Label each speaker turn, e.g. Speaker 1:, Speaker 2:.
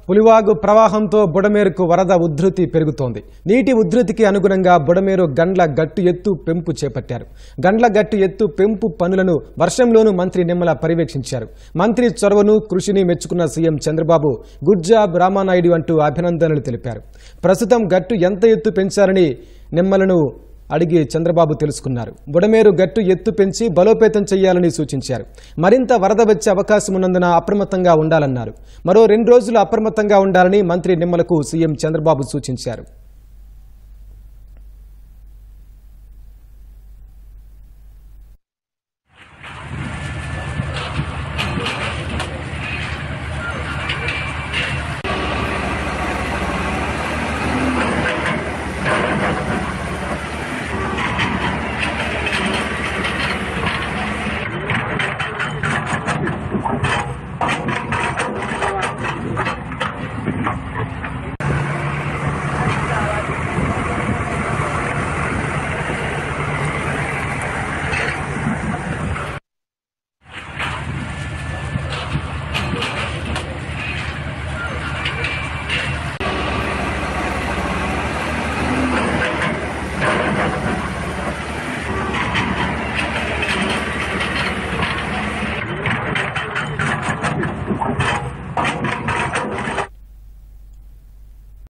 Speaker 1: పులివాగు ప్రవాహంతో బుడమేరుకు వరద ఉధృతి పెరుగుతోంది. నీటి ఉధృతికి అనుగుణంగా బుడమేరు గండ్ల గట్టు ఎత్తు పెంపు చేపట్టారు. గండ్ల గట్టు ఎత్తు పెంపు పనులను వర్షంలోనూ మంత్రి నిమ్మల పర్యవేక్షించారు. మంత్రి చొరవను కృషిని మెచ్చుకున్న CM Chandrababu good job Ramanaidu అంటూ అభినందనలు తెలిపారు. ప్రస్తుతం గట్టు ఎంత ఎత్తు పెంచారని నిమ్మలను అడిగి చంద్రబాబు తెలుసుకున్నారు. బుడమేరు గట్టు ఎత్తు పెంచి బలోపేతం చేయాలని సూచించారు. మరింత వరద వచ్చే అవకాశం ఉన్నందున అప్రమత్తంగా ఉండాలన్నారు. మరో 2 రోజులు అప్రమత్తంగా ఉండాలని మంత్రి నిమ్మలకు సీఎం చంద్రబాబు సూచించారు.